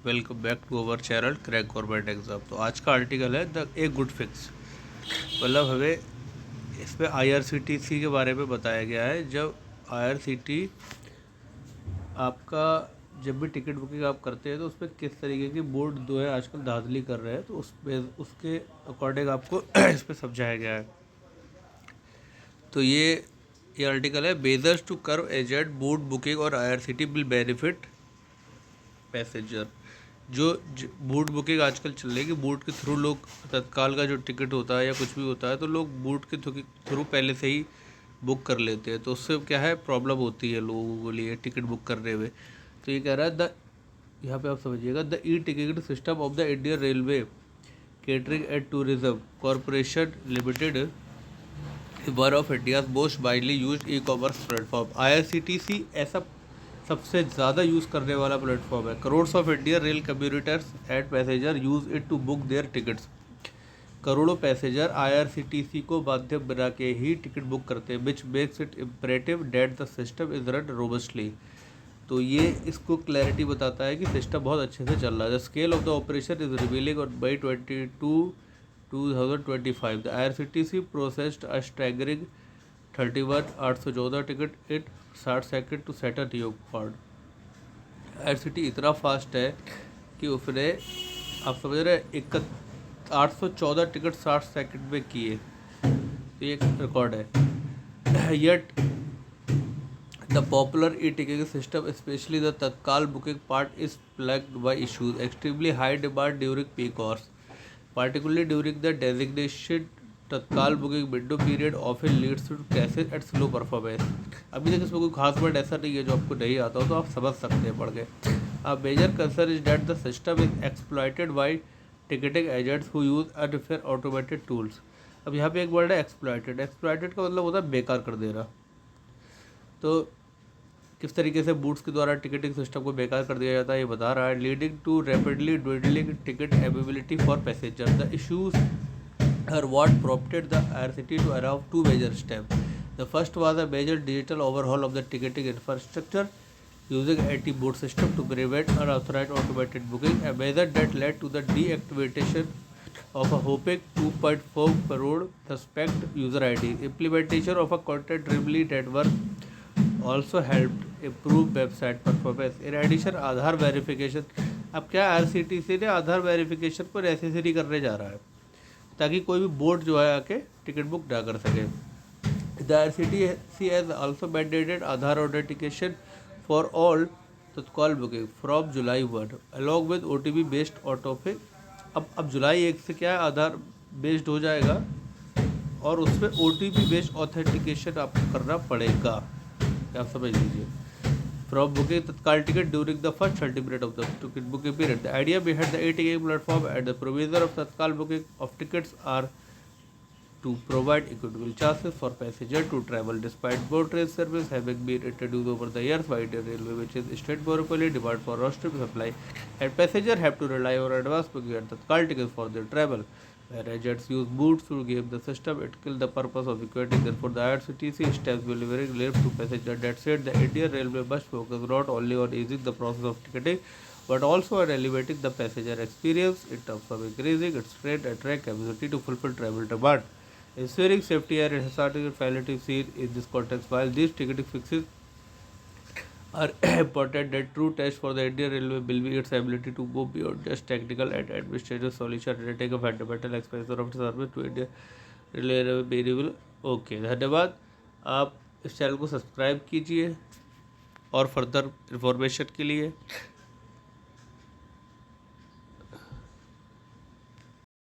Welcome back to our channel crack government exam. तो आज का आर्टिकल है द ए गुड फिक्स। मतलब हमें इस पर IRCTC के बारे में बताया गया है। जब IRCT आपका जब भी टिकट बुकिंग आप करते हैं तो उस पर किस तरीके की बोर्ड जो है आजकल धांधली कर रहे हैं, तो उसके अकॉर्डिंग आपको इस पर समझाया गया है। तो ये आर्टिकल है measures to curb agent board booking और IRCT विल बेनिफिट पैसेंजर। जो बूट बुकिंग आजकल चल रही है कि बूट के थ्रू लोग तत्काल का जो टिकट होता है या कुछ भी होता है तो लोग बूट के थ्रू पहले से ही बुक कर लेते हैं, तो उससे क्या है प्रॉब्लम होती है लोगों के लिए टिकट बुक करने में। तो ये कह रहा है यहाँ पे आप समझिएगा the e ticket system of the Indian railway catering and tourism corporation limited one of India's most widely used e commerce platform. IRCTC ऐसा सबसे ज़्यादा यूज़ करने वाला प्लेटफॉर्म है। Crores of Indian rail commuters and passenger use it to book their tickets. करोड़ों passenger IRCTC को माध्यम बना के ही टिकट बुक करते हैं, which makes it imperative that the system is run robustly. तो ये इसको क्लैरिटी बताता है कि सिस्टम बहुत अच्छे से चल रहा है। The scale of the operation is revealing on May 22, 2025 the IRCTC processed a staggering 31,814 ticket in 60 second to set a new record. IRCTC इतना फास्ट है कि उसने, आप समझ रहे, 814 टिकट 60 सेकंड में किए, तो ये एक रिकॉर्ड है। Yet the popular e ticketing system specially the tatkal booking part is plugged by issues extremely high demand during peak hours, particularly during the designation tatkal booking window period often leads to crashes at slow performance. अभी तक इसमें कोई खास word ऐसा नहीं है जो आपको नहीं आता हो, तो आप समझ सकते हैं पढ़ के। A major concern is that the system is exploited by ticketing agents who use unfair automated tools. अब यहाँ पे एक वर्ड है एक्सप्लॉइटेड। एक्सप्लॉइटेड का मतलब होता है बेकार कर देना। तो किस तरीके से बूट्स के द्वारा टिकटिंग सिस्टम को बेकार कर दिया जाता है ये बता रहा है। Leading to rapidly dwindling ticket availability for passenger. The issues are what prompted the IRCTC to adopt two major steps. The first was a major digital overhaul of the ticketing infrastructure using anti-boot system to prevent unauthorized automated booking, a measure that led to the deactivation of a whopping 2.4 crore suspect user IDs. Implementation of a content removal network also helped improve website performance. In addition, Aadhaar verification, अब क्या IRCTC ने आधार verification को necessary करने जा रहा है ताकि कोई भी बोर्ड जो है आके टिकट बुक ना कर सके। The IRCTC has also mandated Aadhaar authentication for all tatkal booking from July 1 along with OTP based ऑटोफिक। अब जुलाई 1 से क्या है आधार बेस्ड हो जाएगा और उसमें OTP बेस्ड ऑथेंटिकेशन आपको करना पड़ेगा, आप समझ लीजिए। From booking Tatkal ticket during the first 30 minutes of the ticket booking period. The idea behind the e-ticketing platform and the provision of Tatkal booking of tickets are to provide equitable chances for passengers to travel despite boat train service having been introduced over the years by Indian Railway, which is state monopoly demand for roster supply, and passengers have to rely on advance booking and Tatkal tickets for their travel. Where agents use boots to game the system, it kills the purpose of equity. Therefore, the IRCTC steps delivering relief to passengers. That said, the Indian Railway must focus not only on easing the process of ticketing, but also on elevating the passenger experience in terms of increasing its train and track capacity to fulfill travel demand. Ensuring safety and enhancing quality seen in this context. While these ticketing fixes are important, the true test for the Indian Railway will be its ability to go beyond just technical and administrative solution and take a fundamental expansion of service to India Railway variable. Okay, धन्यवाद। आप इस channel को subscribe कीजिए और further information के लिए।